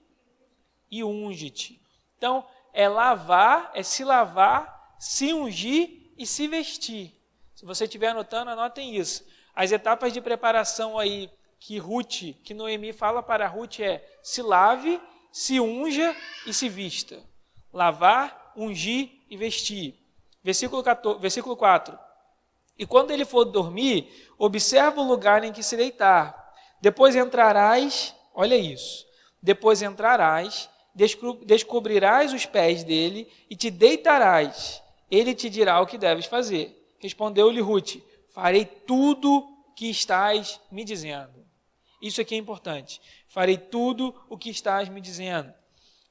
e unge-te. Então, é lavar, é se lavar, se ungir e se vestir. Se você estiver anotando, anotem isso. As etapas de preparação aí que Noemi fala para Ruth é: se lave, se unja e se vista. Lavar, ungir e vestir. Versículo 4. E quando ele for dormir, observa o lugar em que se deitar. Depois entrarás, olha isso, depois entrarás, descobrirás os pés dele e te deitarás. Ele te dirá o que deves fazer. Respondeu-lhe Ruth: farei tudo que estás me dizendo. Isso aqui é importante. Farei tudo o que estás me dizendo.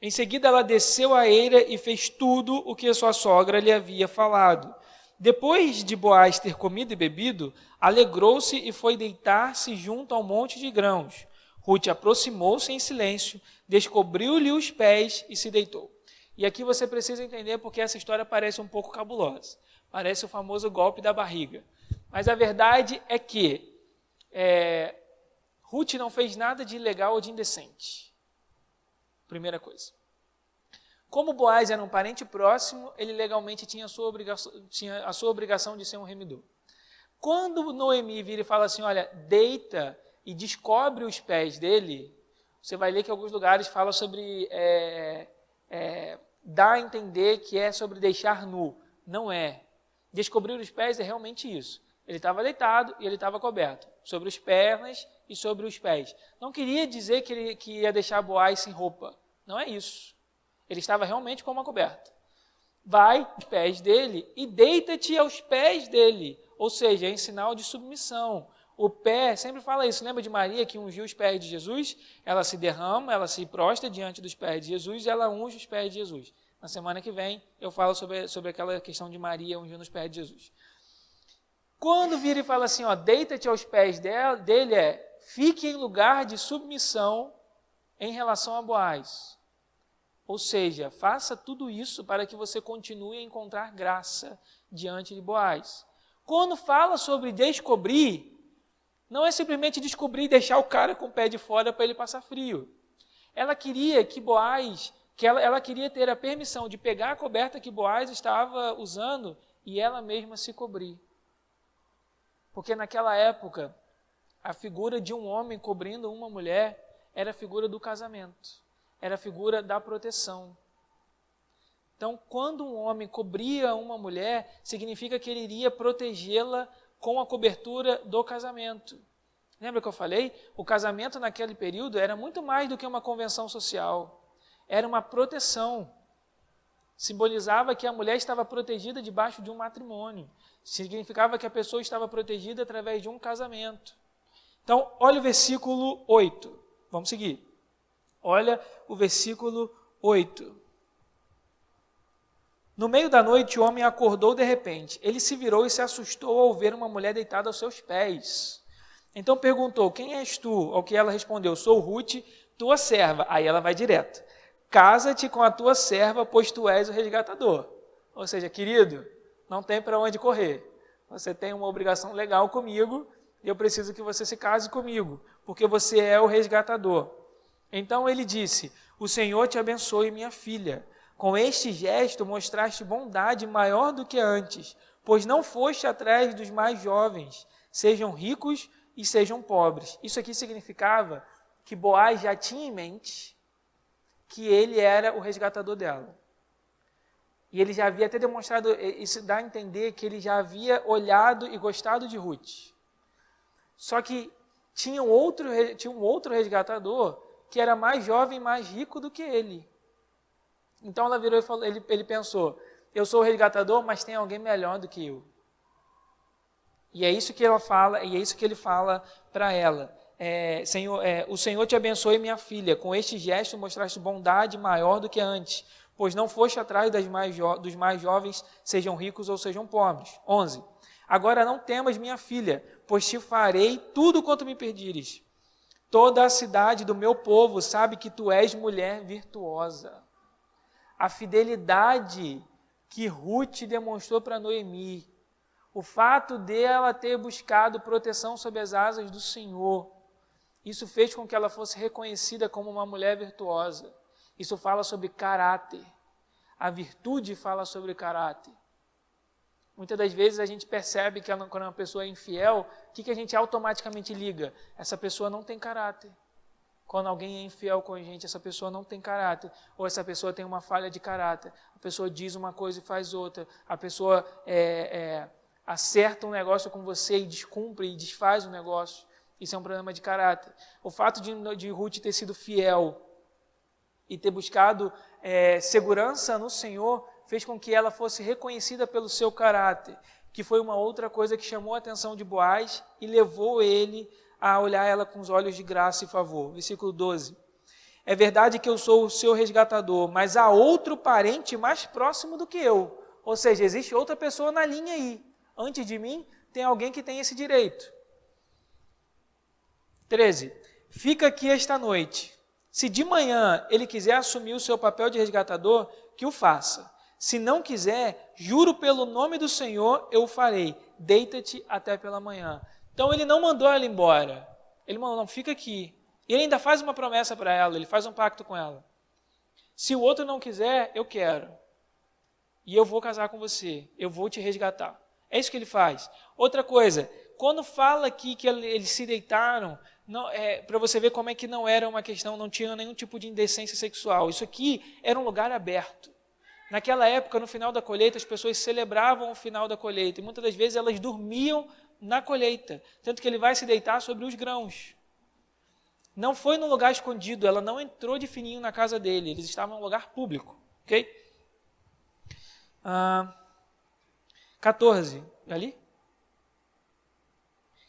Em seguida ela desceu a eira e fez tudo o que a sua sogra lhe havia falado. Depois de Boaz ter comido e bebido, alegrou-se e foi deitar-se junto ao monte de grãos. Ruth aproximou-se em silêncio, descobriu-lhe os pés e se deitou. E aqui você precisa entender porque essa história parece um pouco cabulosa. Parece o famoso golpe da barriga. Mas a verdade é que Ruth não fez nada de ilegal ou de indecente. Primeira coisa. Como Boaz era um parente próximo, ele legalmente tinha a sua obrigação de ser um remidor. Quando Noemi vira e fala assim, olha, deita e descobre os pés dele, você vai ler que em alguns lugares fala sobre, dá a entender que é sobre deixar nu. Não é. Descobrir os pés é realmente isso. Ele estava deitado e ele estava coberto, sobre as pernas e sobre os pés. Não queria dizer que ia deixar Boaz sem roupa. Não é isso. Ele estava realmente com uma coberta. Vai aos pés dele e deita-te aos pés dele. Ou seja, é em sinal de submissão. O pé, sempre fala isso, lembra de Maria que ungiu os pés de Jesus? Ela se derrama, ela se prostra diante dos pés de Jesus e ela unge os pés de Jesus. Na semana que vem eu falo sobre aquela questão de Maria ungindo os pés de Jesus. Quando vira e fala assim, ó, deita-te aos pés dele, fique em lugar de submissão em relação a Boaz. Ou seja, faça tudo isso para que você continue a encontrar graça diante de Boaz. Quando fala sobre descobrir, não é simplesmente descobrir e deixar o cara com o pé de fora para ele passar frio. Ela queria que Boaz, ela queria ter a permissão de pegar a coberta que Boaz estava usando e ela mesma se cobrir. Porque naquela época, a figura de um homem cobrindo uma mulher era a figura do casamento. Era a figura da proteção. Então, quando um homem cobria uma mulher, significa que ele iria protegê-la com a cobertura do casamento. Lembra que eu falei? O casamento naquele período era muito mais do que uma convenção social. Era uma proteção. Simbolizava que a mulher estava protegida debaixo de um matrimônio. Significava que a pessoa estava protegida através de um casamento. Então, olha o versículo 8. Vamos seguir. Olha o versículo 8. No meio da noite, o homem acordou de repente. Ele se virou e se assustou ao ver uma mulher deitada aos seus pés. Então perguntou, quem és tu? Ao que ela respondeu, sou Ruth, tua serva. Aí ela vai direto. Casa-te com a tua serva, pois tu és o resgatador. Ou seja, querido, não tem para onde correr. Você tem uma obrigação legal comigo e eu preciso que você se case comigo, porque você é o resgatador. Então ele disse, o Senhor te abençoe, minha filha. Com este gesto mostraste bondade maior do que antes, pois não foste atrás dos mais jovens, sejam ricos e sejam pobres. Isso aqui significava que Boaz já tinha em mente que ele era o resgatador dela. E ele já havia até demonstrado, isso dá a entender que ele já havia olhado e gostado de Ruth. Só que tinha um outro resgatador que era mais jovem e mais rico do que ele. Então ela virou e falou, ele pensou, eu sou o resgatador, mas tem alguém melhor do que eu. E é isso que ela fala, e é isso que ele fala para ela. O Senhor te abençoe, minha filha, com este gesto mostraste bondade maior do que antes, pois não foste atrás dos mais jovens, sejam ricos ou sejam pobres. 11. Agora não temas, minha filha, pois te farei tudo quanto me pedires. Toda a cidade do meu povo sabe que tu és mulher virtuosa. A fidelidade que Ruth demonstrou para Noemi, o fato dela ter buscado proteção sob as asas do Senhor, isso fez com que ela fosse reconhecida como uma mulher virtuosa. Isso fala sobre caráter. A virtude fala sobre caráter. Muitas das vezes a gente percebe que quando uma pessoa é infiel, o que a gente automaticamente liga? Essa pessoa não tem caráter. Quando alguém é infiel com a gente, essa pessoa não tem caráter. Ou essa pessoa tem uma falha de caráter. A pessoa diz uma coisa e faz outra. A pessoa acerta um negócio com você e descumpre e desfaz o negócio. Isso é um problema de caráter. O fato de Ruth ter sido fiel e ter buscado segurança no Senhor fez com que ela fosse reconhecida pelo seu caráter, que foi uma outra coisa que chamou a atenção de Boaz e levou ele a olhar ela com os olhos de graça e favor. Versículo 12. É verdade que eu sou o seu resgatador, mas há outro parente mais próximo do que eu. Ou seja, existe outra pessoa na linha aí. Antes de mim, tem alguém que tem esse direito. 13. Fica aqui esta noite. Se de manhã ele quiser assumir o seu papel de resgatador, que o faça. Se não quiser, juro pelo nome do Senhor, eu o farei. Deita-te até pela manhã. Então ele não mandou ela embora. Ele mandou, não, fica aqui. E ele ainda faz uma promessa para ela, ele faz um pacto com ela. Se o outro não quiser, eu quero. E eu vou casar com você, eu vou te resgatar. É isso que ele faz. Outra coisa, quando fala aqui que eles se deitaram, para você ver como é que não era uma questão, não tinha nenhum tipo de indecência sexual. Isso aqui era um lugar aberto. Naquela época, no final da colheita, as pessoas celebravam o final da colheita. E muitas das vezes elas dormiam na colheita. Tanto que ele vai se deitar sobre os grãos. Não foi num lugar escondido, ela não entrou de fininho na casa dele. Eles estavam num lugar público. Ok? 14. Ali?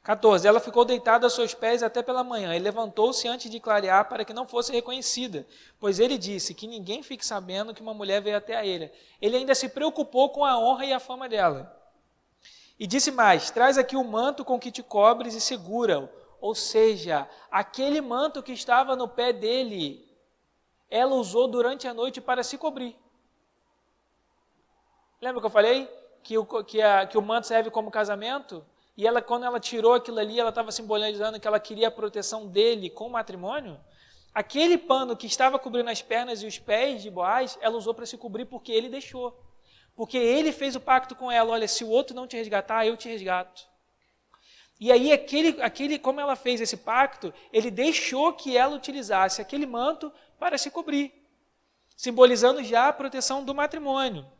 14. Ela ficou deitada aos seus pés até pela manhã e levantou-se antes de clarear para que não fosse reconhecida, pois ele disse que ninguém fique sabendo que uma mulher veio até a ele. Ele ainda se preocupou com a honra e a fama dela. E disse mais, traz aqui o manto com que te cobres e segura-o. Ou seja, aquele manto que estava no pé dele, ela usou durante a noite para se cobrir. Lembra que eu falei que o manto serve como casamento? E ela, quando ela tirou aquilo ali, ela estava simbolizando que ela queria a proteção dele com o matrimônio. Aquele pano que estava cobrindo as pernas e os pés de Boaz, ela usou para se cobrir porque ele deixou. Porque ele fez o pacto com ela, olha, se o outro não te resgatar, eu te resgato. E aí, como ela fez esse pacto, ele deixou que ela utilizasse aquele manto para se cobrir, simbolizando já a proteção do matrimônio.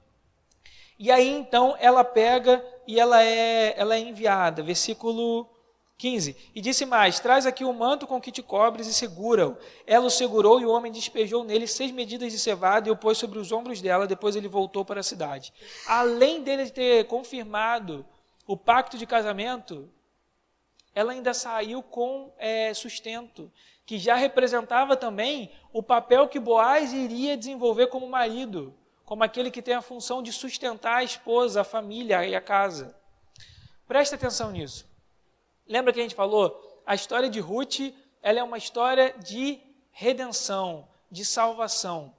E aí, então, ela pega e ela é enviada. Versículo 15. E disse mais, traz aqui o manto com que te cobres e segura-o. Ela o segurou e o homem despejou nele 6 medidas de cevada e o pôs sobre os ombros dela. Depois ele voltou para a cidade. Além dele ter confirmado o pacto de casamento, ela ainda saiu com sustento, que já representava também o papel que Boaz iria desenvolver como marido, como aquele que tem a função de sustentar a esposa, a família e a casa. Presta atenção nisso. Lembra que a gente falou? A história de Ruth, ela é uma história de redenção, de salvação.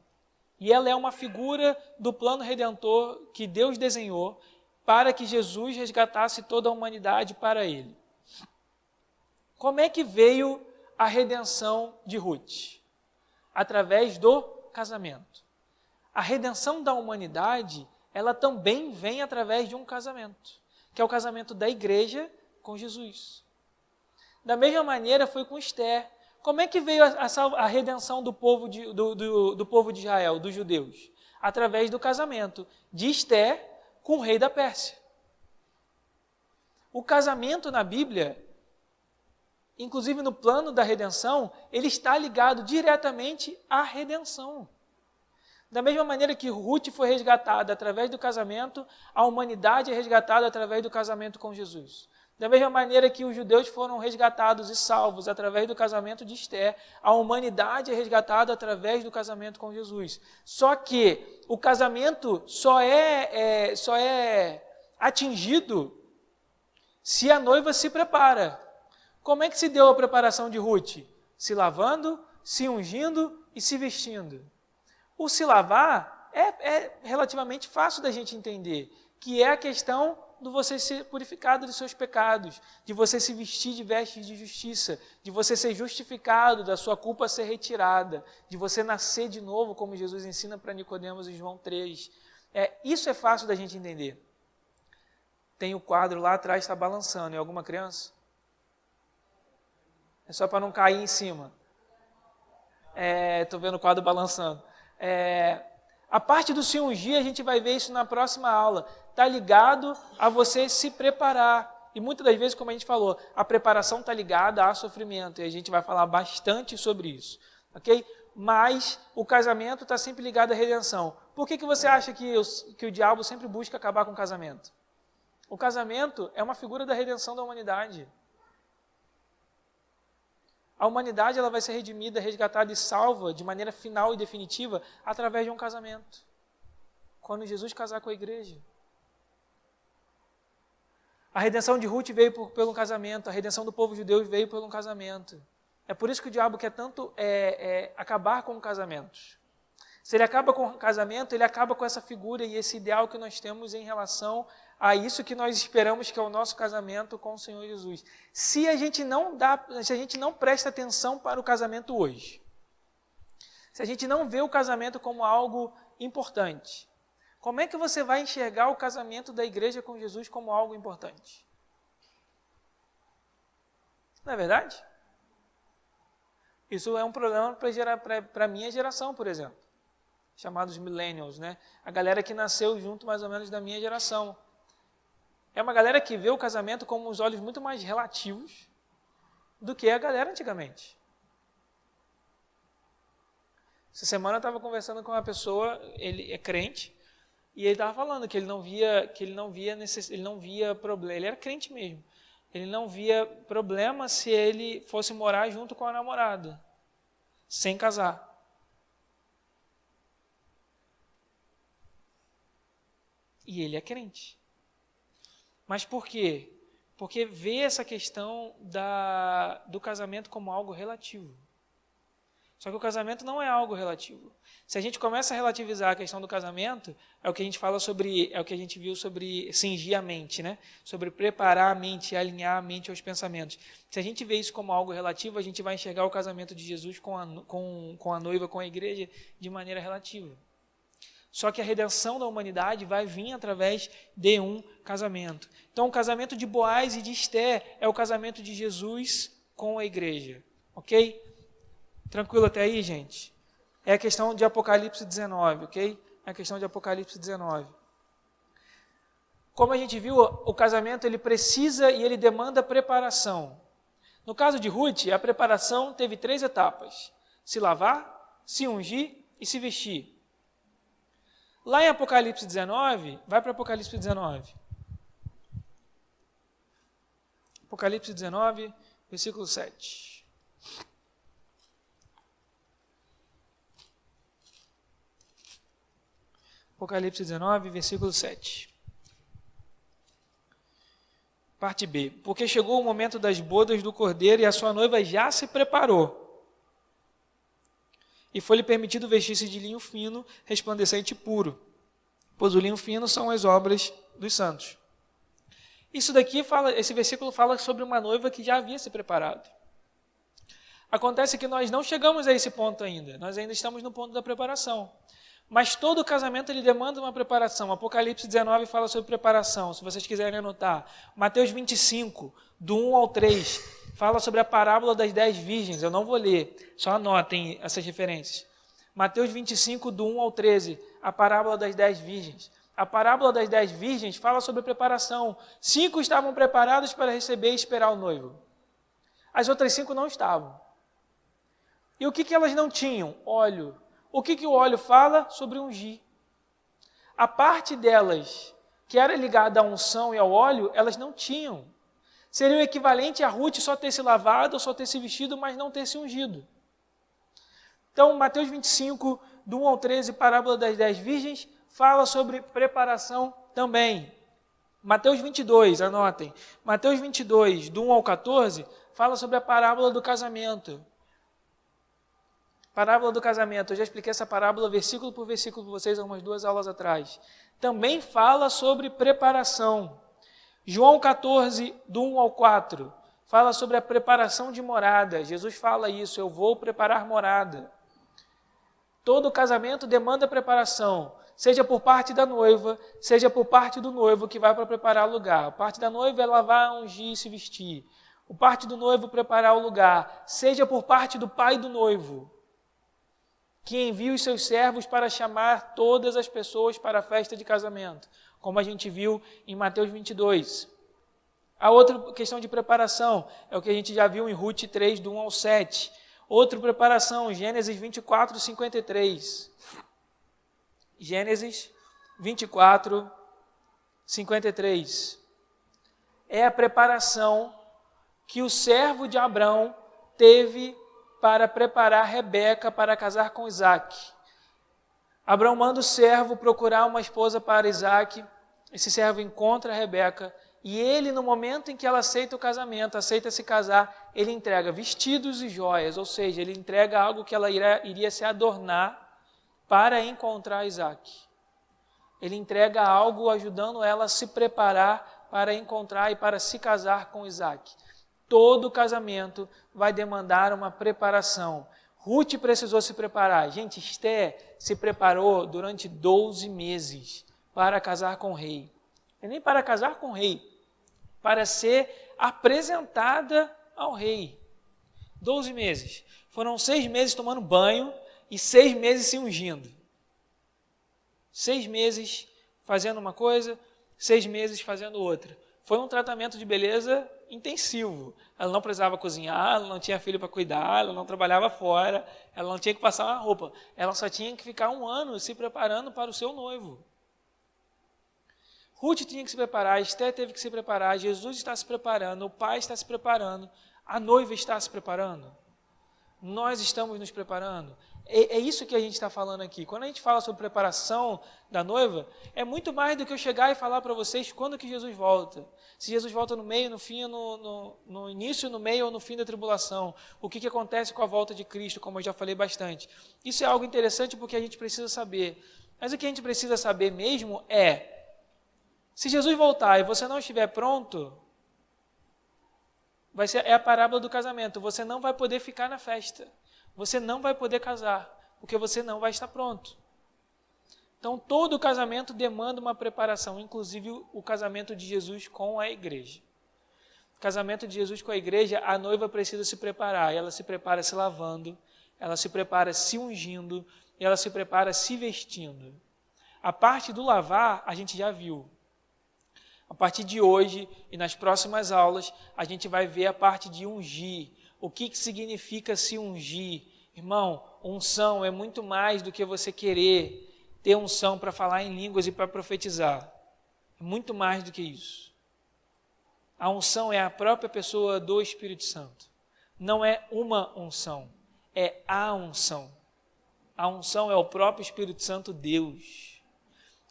E ela é uma figura do plano redentor que Deus desenhou para que Jesus resgatasse toda a humanidade para ele. Como é que veio a redenção de Ruth? Através do casamento. A redenção da humanidade, ela também vem através de um casamento, que é o casamento da igreja com Jesus. Da mesma maneira foi com Esther. Como é que veio a redenção do povo do povo de Israel, dos judeus? Através do casamento de Esther com o rei da Pérsia. O casamento na Bíblia, inclusive no plano da redenção, ele está ligado diretamente à redenção. Da mesma maneira que Ruth foi resgatada através do casamento, a humanidade é resgatada através do casamento com Jesus. Da mesma maneira que os judeus foram resgatados e salvos através do casamento de Esther, a humanidade é resgatada através do casamento com Jesus. Só que o casamento só é atingido se a noiva se prepara. Como é que se deu a preparação de Ruth? Se lavando, se ungindo e se vestindo. O se lavar é relativamente fácil da gente entender, que é a questão de você ser purificado dos seus pecados, de você se vestir de vestes de justiça, de você ser justificado, da sua culpa ser retirada, de você nascer de novo, como Jesus ensina para Nicodemos em João 3. Isso é fácil da gente entender. Tem o quadro lá atrás, está balançando. É alguma criança? É só para não cair em cima. Estou vendo o quadro balançando. A parte do se ungir, a gente vai ver isso na próxima aula. Está ligado a você se preparar. E muitas das vezes, como a gente falou, a preparação está ligada a sofrimento. E a gente vai falar bastante sobre isso. Ok? Mas o casamento está sempre ligado à redenção. Por que você acha que o diabo sempre busca acabar com o casamento? O casamento é uma figura da redenção da humanidade. A humanidade ela vai ser redimida, resgatada e salva de maneira final e definitiva através de um casamento. Quando Jesus casar com a igreja. A redenção de Ruth veio pelo casamento, a redenção do povo judeu veio pelo casamento. É por isso que o diabo quer tanto acabar com casamentos. Se ele acaba com o casamento, ele acaba com essa figura e esse ideal que nós temos em relação a isso que nós esperamos que é o nosso casamento com o Senhor Jesus. Se a gente não presta atenção para o casamento hoje, se a gente não vê o casamento como algo importante, como é que você vai enxergar o casamento da igreja com Jesus como algo importante? Não é verdade? Isso é um problema para a minha geração, por exemplo, chamados millennials, né? A galera que nasceu junto mais ou menos da minha geração. É uma galera que vê o casamento com os olhos muito mais relativos do que a galera antigamente. Essa semana eu estava conversando com uma pessoa, ele é crente, e ele estava falando que ele não via problema, ele era crente mesmo. Ele não via problema se ele fosse morar junto com a namorada, sem casar. E ele é crente. Mas por quê? Porque vê essa questão do casamento como algo relativo. Só que o casamento não é algo relativo. Se a gente começa a relativizar a questão do casamento, é o que a gente fala sobre, é o que a gente viu sobre cingir a mente, né? Sobre preparar a mente, alinhar a mente aos pensamentos. Se a gente vê isso como algo relativo, a gente vai enxergar o casamento de Jesus com a noiva, com a igreja, de maneira relativa. Só que a redenção da humanidade vai vir através de um casamento. Então, o casamento de Boaz e de Esté é o casamento de Jesus com a igreja. Ok? Tranquilo até aí, gente? É a questão de Apocalipse 19, ok? É a questão de Apocalipse 19. Como a gente viu, o casamento ele precisa e ele demanda preparação. No caso de Ruth, a preparação teve 3 etapas. Se lavar, se ungir e se vestir. Lá em Apocalipse 19, vai para Apocalipse 19. Apocalipse 19, versículo 7. Apocalipse 19, versículo 7. Parte B. Porque chegou o momento das bodas do Cordeiro e a sua noiva já se preparou. E foi-lhe permitido vestir-se de linho fino, resplandecente e puro, pois o linho fino são as obras dos santos. Esse versículo fala sobre uma noiva que já havia se preparado. Acontece que nós não chegamos a esse ponto ainda, nós ainda estamos no ponto da preparação. Mas todo casamento ele demanda uma preparação. Apocalipse 19 fala sobre preparação, se vocês quiserem anotar. Mateus 25, do 1 ao 3, fala sobre a parábola das 10 virgens. Eu não vou ler, só anotem essas referências. Mateus 25, do 1 ao 13, a parábola das 10 virgens. A parábola das 10 virgens fala sobre preparação. 5 estavam preparadas para receber e esperar o noivo. As outras 5 não estavam. E o que elas não tinham? Óleo. O que o óleo fala? Sobre ungir. A parte delas que era ligada à unção e ao óleo, elas não tinham. Seria o equivalente a Ruth só ter se lavado ou só ter se vestido, mas não ter se ungido. Então, Mateus 25, do 1 ao 13, parábola das 10 virgens, fala sobre preparação também. Mateus 22, anotem. Mateus 22, do 1 ao 14, fala sobre a parábola do casamento. Parábola do casamento, eu já expliquei essa parábola versículo por versículo para vocês há umas 2 aulas atrás. Também fala sobre preparação. João 14, do 1 ao 4, fala sobre a preparação de morada. Jesus fala isso, eu vou preparar morada. Todo casamento demanda preparação, seja por parte da noiva, seja por parte do noivo que vai para preparar o lugar. A parte da noiva é lavar, ungir e se vestir. O parte do noivo preparar o lugar, seja por parte do pai do noivo, que envia os seus servos para chamar todas as pessoas para a festa de casamento, como a gente viu em Mateus 22. A outra questão de preparação é o que a gente já viu em Ruth 3, do 1 ao 7. Outra preparação, Gênesis 24, 53. Gênesis 24, 53. É a preparação que o servo de Abrão teve para preparar Rebeca para casar com Isaac. Abrão manda o servo procurar uma esposa para Isaac. Esse servo encontra Rebeca e ele, no momento em que ela aceita o casamento, aceita se casar, ele entrega vestidos e joias, ou seja, ele entrega algo que ela iria se adornar para encontrar Isaac. Ele entrega algo ajudando ela a se preparar para encontrar e para se casar com Isaac. Todo casamento vai demandar uma preparação. Ruth precisou se preparar. Gente, Esté se preparou durante 12 meses para casar com o rei. E nem para casar com o rei, para ser apresentada ao rei. 12 meses. Foram 6 meses tomando banho e 6 meses se ungindo. 6 meses fazendo uma coisa, 6 meses fazendo outra. Foi um tratamento de beleza intensivo. Ela não precisava cozinhar, ela não tinha filho para cuidar, ela não trabalhava fora, ela não tinha que passar uma roupa. Ela só tinha que ficar 1 ano se preparando para o seu noivo. Ruth tinha que se preparar, Esté teve que se preparar, Jesus está se preparando, o pai está se preparando, a noiva está se preparando. Nós estamos nos preparando. É isso que a gente está falando aqui. Quando a gente fala sobre preparação da noiva, é muito mais do que eu chegar e falar para vocês quando que Jesus volta. Se Jesus volta no meio, no fim, no início, no meio ou no fim da tribulação. O que acontece com a volta de Cristo, como eu já falei bastante. Isso é algo interessante porque a gente precisa saber. Mas o que a gente precisa saber mesmo é, se Jesus voltar e você não estiver pronto, é a parábola do casamento. Você não vai poder ficar na festa. Você não vai poder casar, porque você não vai estar pronto. Então, todo casamento demanda uma preparação, inclusive o casamento de Jesus com a igreja. O casamento de Jesus com a igreja, a noiva precisa se preparar. Ela se prepara se lavando, ela se prepara se ungindo, e ela se prepara se vestindo. A parte do lavar, a gente já viu. A partir de hoje e nas próximas aulas, a gente vai ver a parte de ungir. O que significa se ungir? Irmão, unção é muito mais do que você querer ter unção para falar em línguas e para profetizar. É muito mais do que isso. A unção é a própria pessoa do Espírito Santo. Não é uma unção, é a unção. A unção é o próprio Espírito Santo Deus.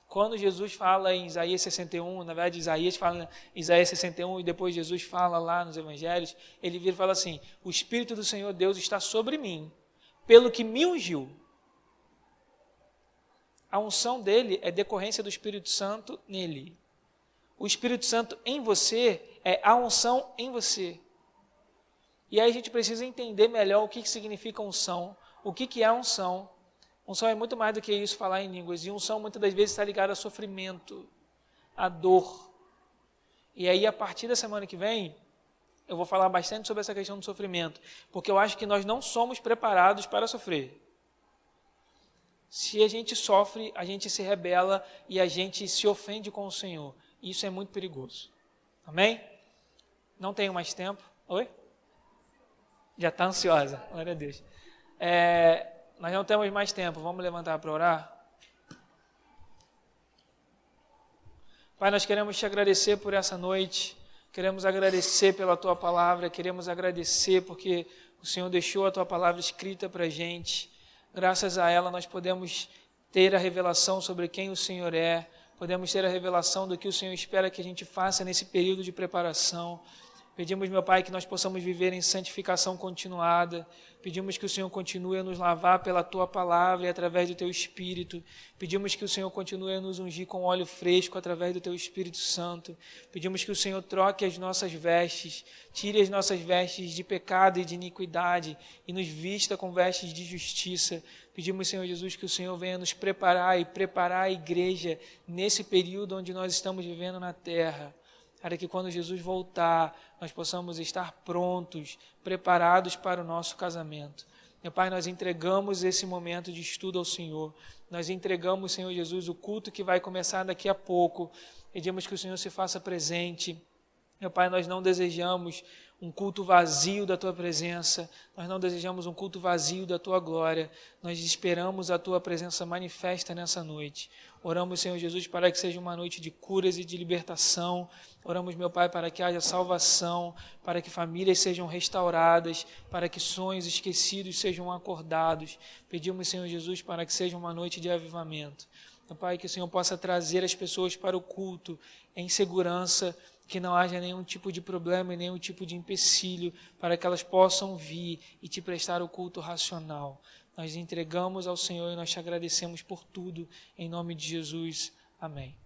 Quando Jesus fala em Isaías 61, na verdade Isaías fala em Isaías 61 e depois Jesus fala lá nos evangelhos, ele vira e fala assim, o Espírito do Senhor Deus está sobre mim, pelo que me ungiu. A unção dele é decorrência do Espírito Santo nele. O Espírito Santo em você é a unção em você. E aí a gente precisa entender melhor o que significa unção, o que é unção. Unção é muito mais do que isso, falar em línguas. E unção muitas das vezes está ligada a sofrimento, a dor. E aí, a partir da semana que vem, eu vou falar bastante sobre essa questão do sofrimento, porque eu acho que nós não somos preparados para sofrer. Se a gente sofre, a gente se rebela e a gente se ofende com o Senhor. Isso é muito perigoso. Amém? Não tenho mais tempo. Oi? Já está ansiosa. Glória a Deus. Nós não temos mais tempo, vamos levantar para orar? Pai, nós queremos te agradecer por essa noite, queremos agradecer pela tua palavra, queremos agradecer porque o Senhor deixou a tua palavra escrita para a gente. Graças a ela nós podemos ter a revelação sobre quem o Senhor é, podemos ter a revelação do que o Senhor espera que a gente faça nesse período de preparação. Pedimos, meu Pai, que nós possamos viver em santificação continuada. Pedimos que o Senhor continue a nos lavar pela Tua palavra e através do Teu Espírito. Pedimos que o Senhor continue a nos ungir com óleo fresco através do Teu Espírito Santo. Pedimos que o Senhor troque as nossas vestes, tire as nossas vestes de pecado e de iniquidade e nos vista com vestes de justiça. Pedimos, Senhor Jesus, que o Senhor venha nos preparar e preparar a igreja nesse período onde nós estamos vivendo na terra, para que quando Jesus voltar, nós possamos estar prontos, preparados para o nosso casamento. Meu Pai, nós entregamos esse momento de estudo ao Senhor. Nós entregamos, Senhor Jesus, o culto que vai começar daqui a pouco. Pedimos que o Senhor se faça presente. Meu Pai, nós não desejamos um culto vazio da Tua presença, nós não desejamos um culto vazio da Tua glória, nós esperamos a Tua presença manifesta nessa noite. Oramos, Senhor Jesus, para que seja uma noite de curas e de libertação. Oramos, meu Pai, para que haja salvação, para que famílias sejam restauradas, para que sonhos esquecidos sejam acordados. Pedimos, Senhor Jesus, para que seja uma noite de avivamento. Meu Pai, que o Senhor possa trazer as pessoas para o culto em segurança, que não haja nenhum tipo de problema e nenhum tipo de empecilho, para que elas possam vir e Te prestar o culto racional. Nós entregamos ao Senhor e nós Te agradecemos por tudo, em nome de Jesus. Amém.